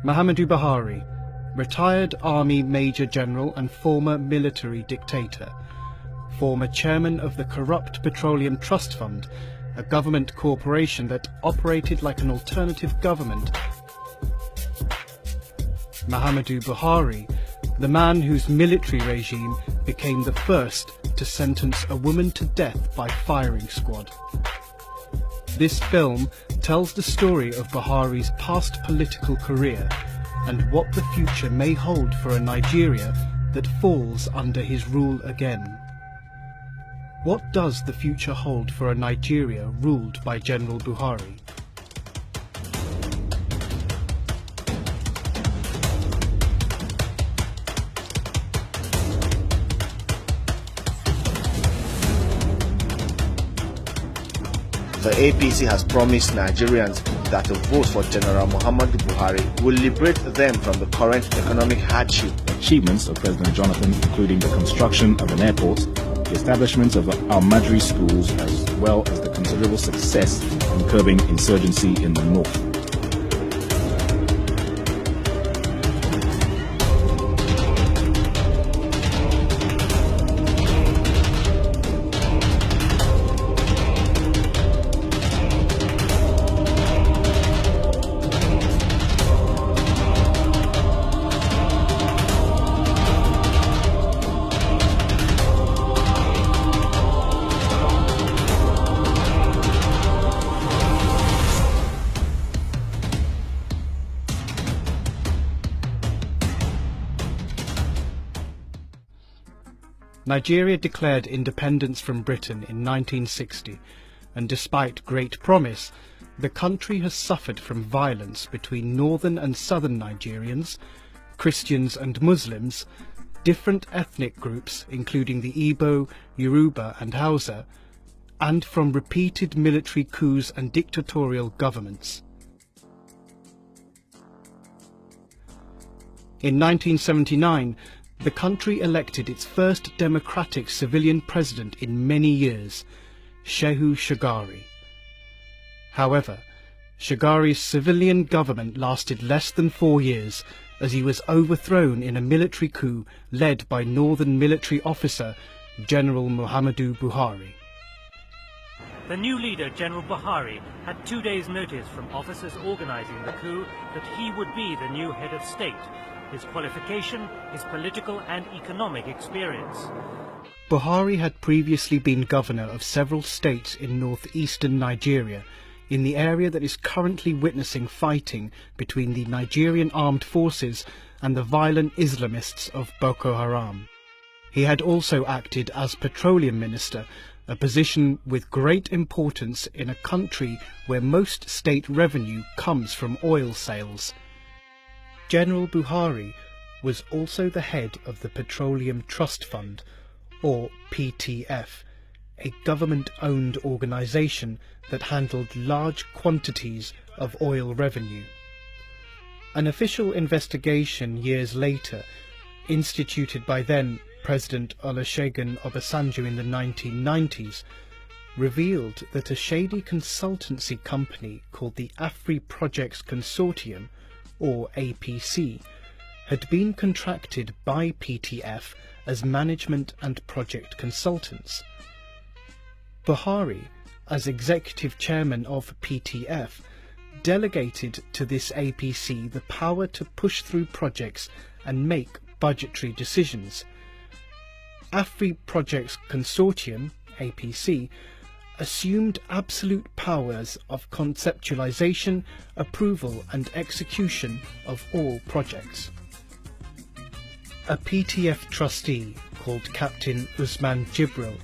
Muhammadu Buhari, retired Army Major General and former military dictator, former chairman of the corrupt Petroleum Trust Fund, a government corporation that operated like an alternative government. Muhammadu Buhari, the man whose military regime became the first to sentence a woman to death by firing squad. This film tells the story of Buhari's past political career and what the future may hold for a Nigeria that falls under his rule again. What does the future hold for a Nigeria ruled by General Buhari? The APC has promised Nigerians that the vote for General Muhammadu Buhari will liberate them from the current economic hardship. Achievements of President Jonathan, including the construction of an airport, the establishment of Almajiri schools, as well as the considerable success in curbing insurgency in the north. Nigeria declared independence from Britain in 1960, and despite great promise, the country has suffered from violence between northern and southern Nigerians, Christians and Muslims, different ethnic groups including the Igbo, Yoruba and Hausa, and from repeated military coups and dictatorial governments. In 1979, the country elected its first democratic civilian president in many years, Shehu Shagari. However, Shagari's civilian government lasted less than 4 years as he was overthrown in a military coup led by northern military officer General Muhammadu Buhari. The new leader, General Buhari, had 2 days' notice from officers organizing the coup that he would be the new head of state. His qualification, his political and economic experience. Buhari had previously been governor of several states in northeastern Nigeria, in the area that is currently witnessing fighting between the Nigerian armed forces and the violent Islamists of Boko Haram. He had also acted as petroleum minister, a position with great importance in a country where most state revenue comes from oil sales. General Buhari was also the head of the Petroleum Trust Fund, or PTF, a government-owned organisation that handled large quantities of oil revenue. An official investigation years later, instituted by then President Olusegun Obasanjo in the 1990s, revealed that a shady consultancy company called the Afri Projects Consortium, or APC, had been contracted by PTF as management and project consultants. Buhari, as executive chairman of PTF, delegated to this APC the power to push through projects and make budgetary decisions. Afri Projects Consortium, APC, assumed absolute powers of conceptualization, approval and execution of all projects. A PTF trustee called Captain Usman Jibril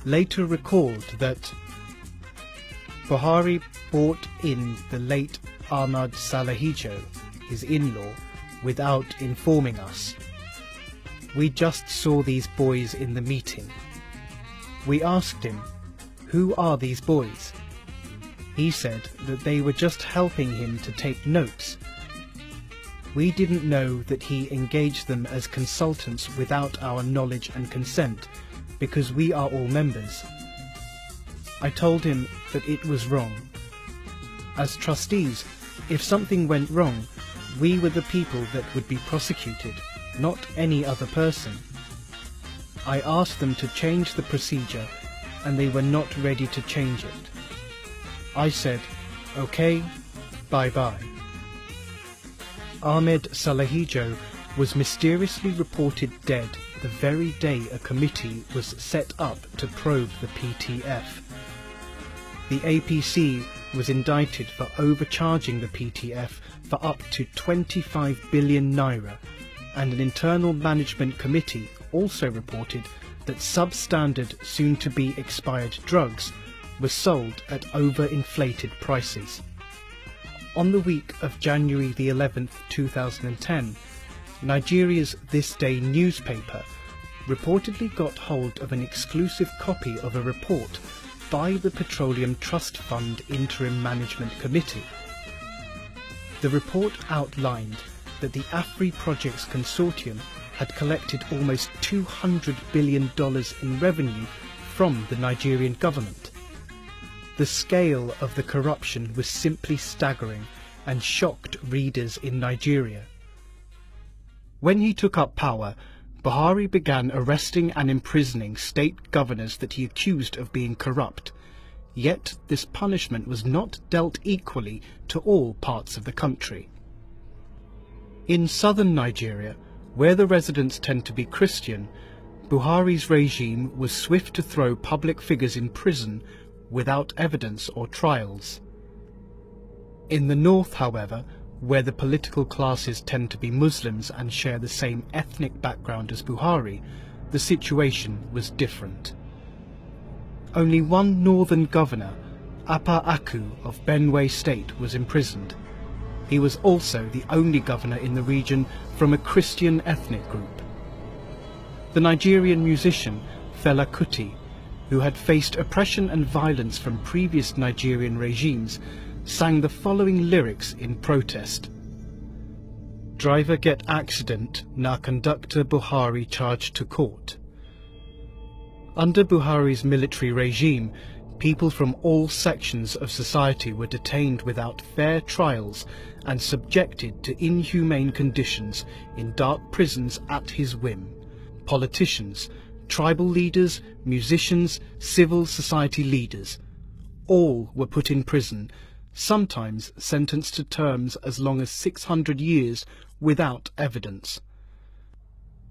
later recalled that Buhari brought in the late Ahmad Salahijo, his in-law, without informing us. We just saw these boys in the meeting. We asked him, "Who are these boys?" He said that they were just helping him to take notes. We didn't know that he engaged them as consultants without our knowledge and consent, because we are all members. I told him that it was wrong. As trustees, if something went wrong, we were the people that would be prosecuted, not any other person. I asked them to change the procedure, and they were not ready to change it. I said, okay, bye-bye. Ahmed Salahijo was mysteriously reported dead the very day a committee was set up to probe the PTF. The APC was indicted for overcharging the PTF for up to 25 billion naira, and an internal management committee also reported that substandard, soon-to-be expired drugs were sold at overinflated prices. On the week of January the 11th, 2010, Nigeria's This Day newspaper reportedly got hold of an exclusive copy of a report by the Petroleum Trust Fund Interim Management Committee. The report outlined that the AFRI Projects Consortium had collected almost $200 billion in revenue from the Nigerian government. The scale of the corruption was simply staggering and shocked readers in Nigeria. When he took up power, Buhari began arresting and imprisoning state governors that he accused of being corrupt. Yet this punishment was not dealt equally to all parts of the country. In southern Nigeria, where the residents tend to be Christian, Buhari's regime was swift to throw public figures in prison without evidence or trials. In the north, however, where the political classes tend to be Muslims and share the same ethnic background as Buhari, the situation was different. Only one northern governor, Apa Aku of Benue State, was imprisoned. He was also the only governor in the region from a Christian ethnic group. The Nigerian musician Fela Kuti, who had faced oppression and violence from previous Nigerian regimes, sang the following lyrics in protest. Driver get accident, na conductor Buhari charged to court. Under Buhari's military regime, people from all sections of society were detained without fair trials and subjected to inhumane conditions in dark prisons at his whim. Politicians, tribal leaders, musicians, civil society leaders, all were put in prison, sometimes sentenced to terms as long as 600 years without evidence.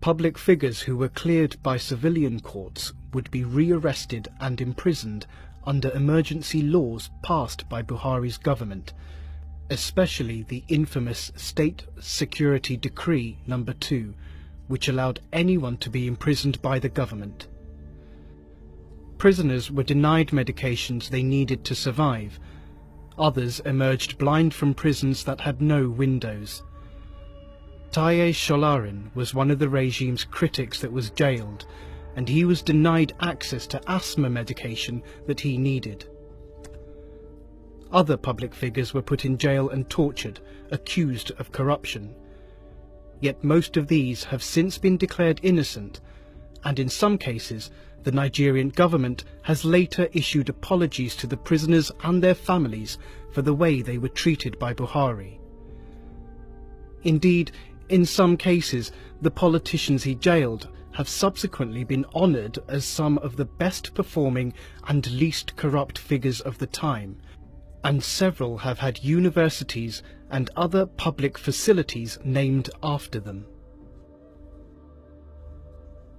Public figures who were cleared by civilian courts would be rearrested and imprisoned under emergency laws passed by Buhari's government, especially the infamous State Security Decree No. 2, which allowed anyone to be imprisoned by the government. Prisoners were denied medications they needed to survive. Others emerged blind from prisons that had no windows. Taye Sholarin was one of the regime's critics that was jailed, and he was denied access to asthma medication that he needed. Other public figures were put in jail and tortured, accused of corruption. Yet most of these have since been declared innocent, and in some cases the Nigerian government has later issued apologies to the prisoners and their families for the way they were treated by Buhari. Indeed, in some cases, the politicians he jailed have subsequently been honoured as some of the best performing and least corrupt figures of the time, and several have had universities and other public facilities named after them.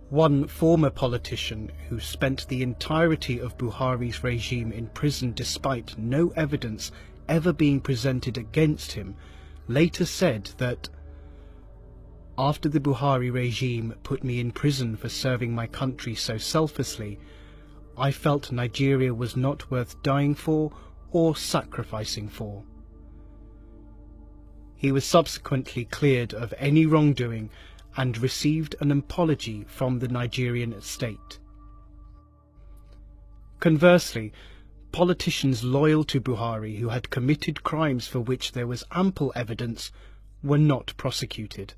One former politician who spent the entirety of Buhari's regime in prison despite no evidence ever being presented against him later said that, "After the Buhari regime put me in prison for serving my country so selflessly, I felt Nigeria was not worth dying for or sacrificing for." He was subsequently cleared of any wrongdoing and received an apology from the Nigerian state. Conversely, politicians loyal to Buhari who had committed crimes for which there was ample evidence were not prosecuted.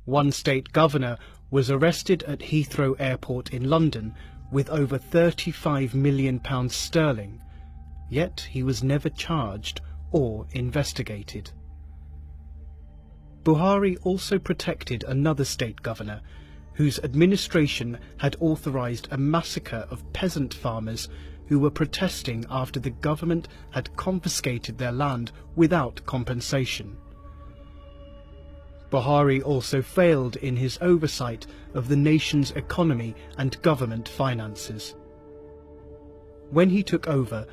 One state governor was arrested at Heathrow Airport in London with over £35 million sterling, yet he was never charged or investigated. Buhari also protected another state governor, whose administration had authorised a massacre of peasant farmers who were protesting after the government had confiscated their land without compensation. Buhari also failed in his oversight of the nation's economy and government finances. When he took over,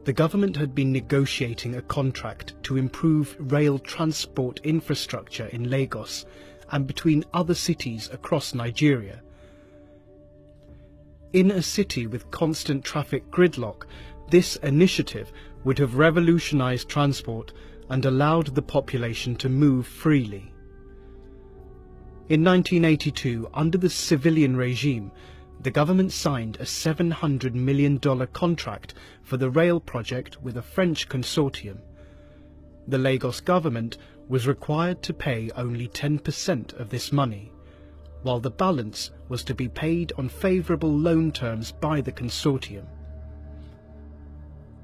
the government had been negotiating a contract to improve rail transport infrastructure in Lagos and between other cities across Nigeria. In a city with constant traffic gridlock, this initiative would have revolutionized transport and allowed the population to move freely. In 1982, under the civilian regime, the government signed a $700 million contract for the rail project with a French consortium. The Lagos government was required to pay only 10% of this money, while the balance was to be paid on favourable loan terms by the consortium.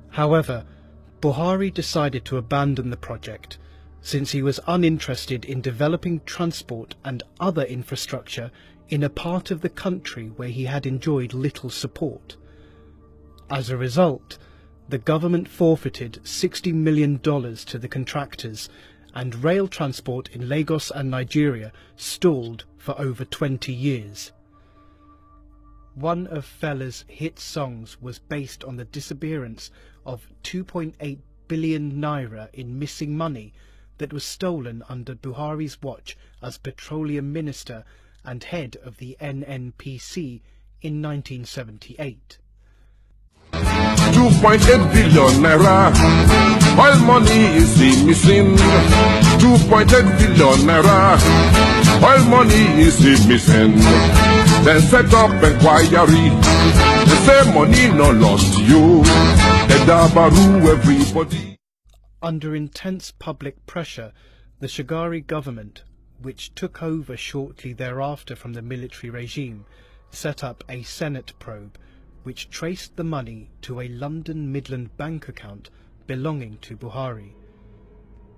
However, Buhari decided to abandon the project, since he was uninterested in developing transport and other infrastructure in a part of the country where he had enjoyed little support. As a result, the government forfeited $60 million to the contractors, and rail transport in Lagos and Nigeria stalled for over 20 years. One of Fela's hit songs was based on the disappearance of 2.8 billion naira in missing money that was stolen under Buhari's watch as Petroleum Minister and head of the NNPC in 1978. 2.8 billion naira, oil money is missing. 2.8 billion naira, oil money is missing. Then set up inquiry, they say money no lost you. Edabaru everybody. Under intense public pressure, the Shagari government, which took over shortly thereafter from the military regime, set up a Senate probe which traced the money to a London Midland bank account belonging to Buhari.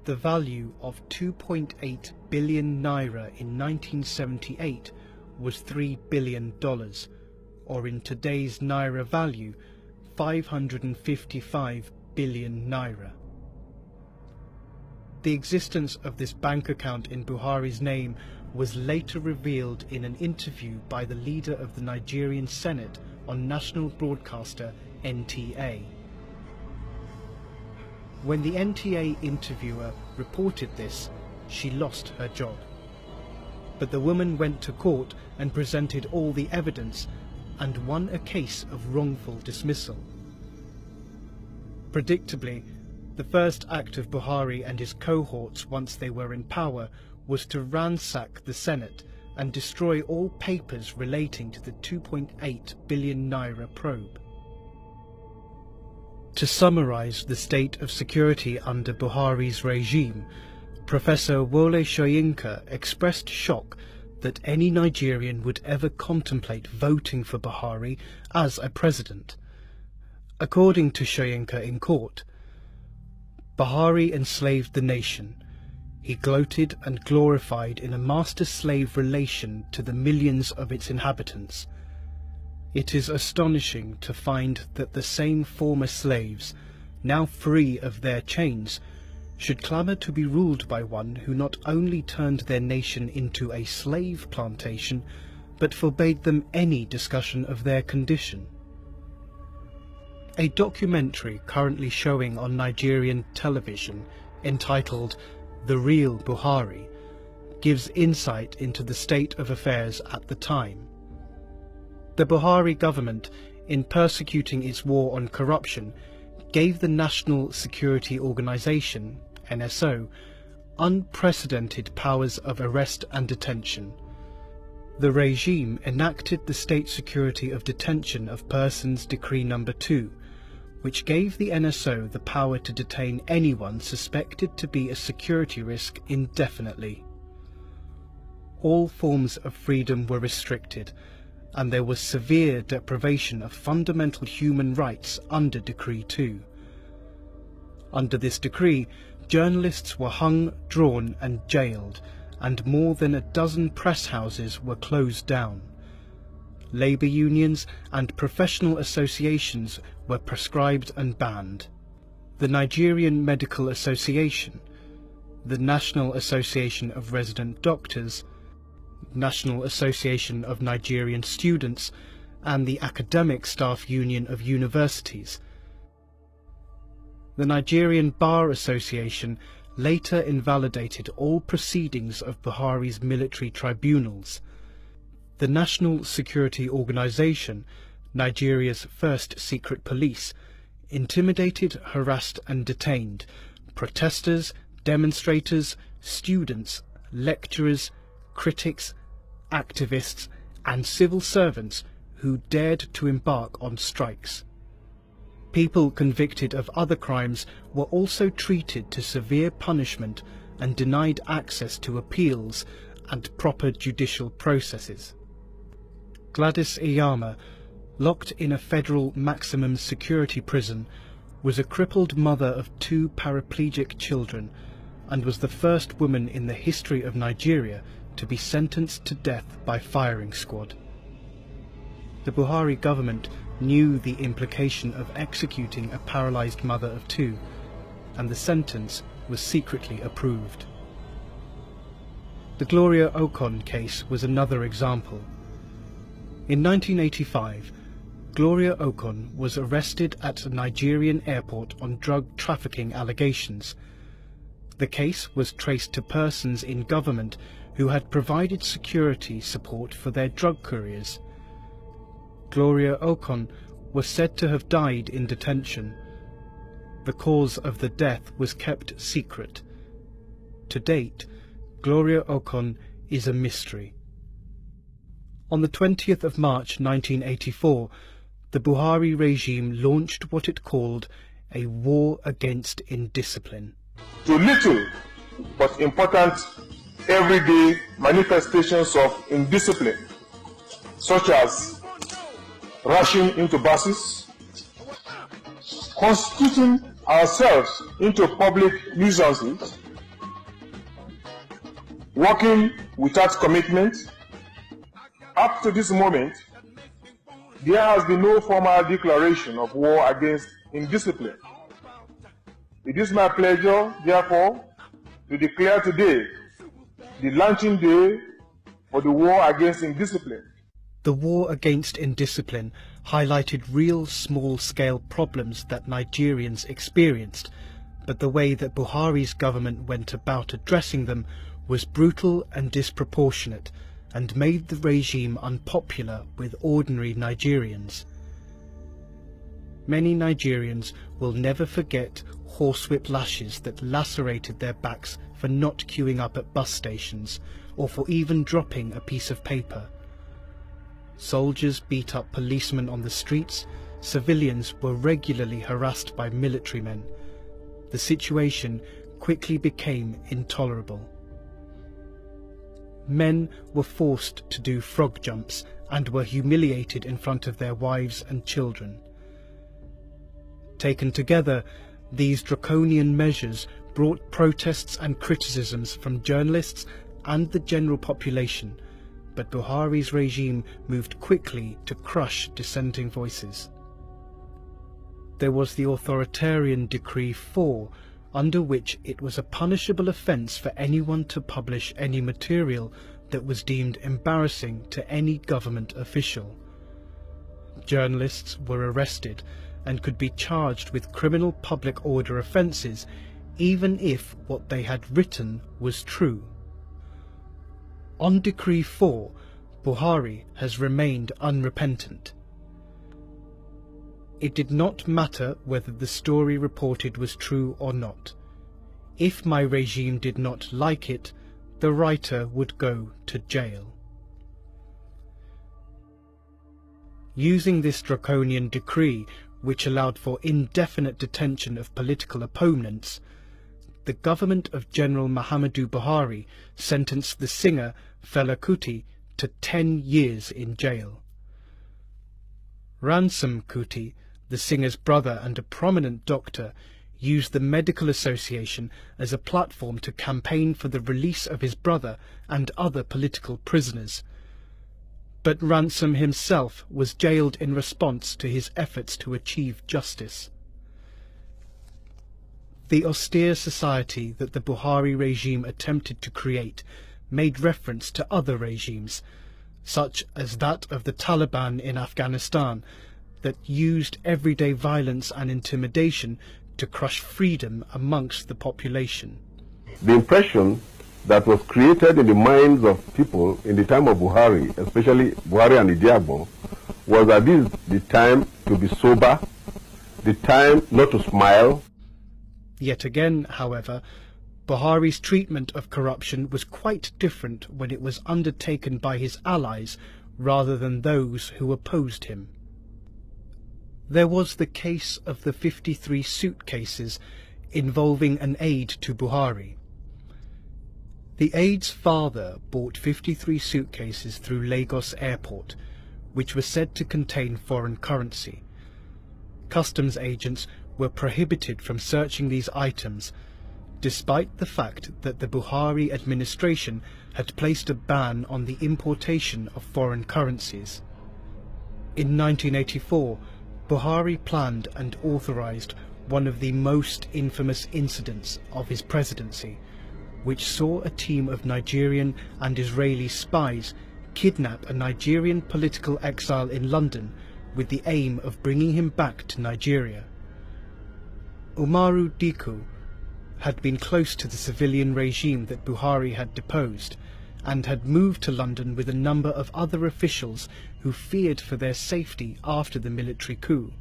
The value of 2.8 billion naira in 1978 was $3 billion, or in today's naira value, 555 billion naira. The existence of this bank account in Buhari's name was later revealed in an interview by the leader of the Nigerian Senate on national broadcaster NTA. When the NTA interviewer reported this, she lost her job. But the woman went to court and presented all the evidence and won a case of wrongful dismissal. Predictably, the first act of Buhari and his cohorts once they were in power was to ransack the Senate and destroy all papers relating to the 2.8 billion naira probe. To summarise the state of security under Buhari's regime, Professor Wole Soyinka expressed shock that any Nigerian would ever contemplate voting for Buhari as a president. According to Soyinka in court, Buhari enslaved the nation. He gloated and glorified in a master-slave relation to the millions of its inhabitants. It is astonishing to find that the same former slaves, now free of their chains, should clamour to be ruled by one who not only turned their nation into a slave plantation, but forbade them any discussion of their condition. A documentary currently showing on Nigerian television, entitled The Real Buhari, gives insight into the state of affairs at the time. The Buhari government, in persecuting its war on corruption, gave the National Security Organization, NSO, unprecedented powers of arrest and detention. The regime enacted the State Security of Detention of Persons Decree No. 2, which gave the NSO the power to detain anyone suspected to be a security risk indefinitely. All forms of freedom were restricted, and there was severe deprivation of fundamental human rights under Decree 2. Under this decree, Journalists were hung, drawn and jailed, and more than a dozen press houses were closed down. Labour unions and professional associations were proscribed and banned. The Nigerian Medical Association, the National Association of Resident Doctors, National Association of Nigerian Students, and the Academic Staff Union of Universities. The Nigerian Bar Association later invalidated all proceedings of Buhari's military tribunals. The National Security Organization, Nigeria's first secret police, intimidated, harassed and detained protesters, demonstrators, students, lecturers, critics, activists and civil servants who dared to embark on strikes. People convicted of other crimes were also treated to severe punishment and denied access to appeals and proper judicial processes. Gladys Iyama, locked in a federal maximum security prison, was a crippled mother of 2 paraplegic children and was the first woman in the history of Nigeria to be sentenced to death by firing squad. The Buhari government knew the implication of executing a paralysed mother of 2, and the sentence was secretly approved. The Gloria Okon case was another example. In 1985, Gloria Okon was arrested at a Nigerian airport on drug trafficking allegations. The case was traced to persons in government who had provided security support for their drug couriers. Gloria Okon was said to have died in detention. The cause of the death was kept secret. To date, Gloria Okon is a mystery. On the 20th of March 1984, the Buhari regime launched what it called a war against indiscipline. To little but important everyday manifestations of indiscipline, such as rushing into buses, constituting ourselves into public nuisances, working without commitment. Up to this moment, there has been no formal declaration of war against indiscipline. It is my pleasure, therefore, to declare today the launching day for the war against indiscipline. The war against indiscipline highlighted real small-scale problems that Nigerians experienced, but the way that Buhari's government went about addressing them was brutal and disproportionate, and made the regime unpopular with ordinary Nigerians. Many Nigerians will never forget horsewhip lashes that lacerated their backs for not queuing up at bus stations, or for even dropping a piece of paper. Soldiers beat up policemen on the streets, civilians were regularly harassed by military men. The situation quickly became intolerable. Men were forced to do frog jumps and were humiliated in front of their wives and children. Taken together, these draconian measures brought protests and criticisms from journalists and the general population, but Buhari's regime moved quickly to crush dissenting voices. There was the authoritarian Decree 4, under which it was a punishable offence for anyone to publish any material that was deemed embarrassing to any government official. Journalists were arrested and could be charged with criminal public order offences, even if what they had written was true. On Decree 4, Buhari has remained unrepentant. It did not matter whether the story reported was true or not. If my regime did not like it, the writer would go to jail. Using this draconian decree, which allowed for indefinite detention of political opponents, the government of General Muhammadu Buhari sentenced the singer Fela Kuti to 10 years in jail. Ransom Kuti, the singer's brother and a prominent doctor, used the Medical Association as a platform to campaign for the release of his brother and other political prisoners. But Ransom himself was jailed in response to his efforts to achieve justice. The austere society that the Buhari regime attempted to create made reference to other regimes, such as that of the Taliban in Afghanistan, that used everyday violence and intimidation to crush freedom amongst the population. The impression that was created in the minds of people in the time of Buhari, especially Buhari and Idiagbo, was that this is the time to be sober, the time not to smile. Yet again, however, Buhari's treatment of corruption was quite different when it was undertaken by his allies rather than those who opposed him. There was the case of the 53 suitcases involving an aide to Buhari. The aide's father bought 53 suitcases through Lagos Airport, which were said to contain foreign currency. Customs agents were prohibited from searching these items, despite the fact that the Buhari administration had placed a ban on the importation of foreign currencies. In 1984, Buhari planned and authorized one of the most infamous incidents of his presidency, which saw a team of Nigerian and Israeli spies kidnap a Nigerian political exile in London with the aim of bringing him back to Nigeria. Umaru Dikko had been close to the civilian regime that Buhari had deposed, and had moved to London with a number of other officials who feared for their safety after the military coup.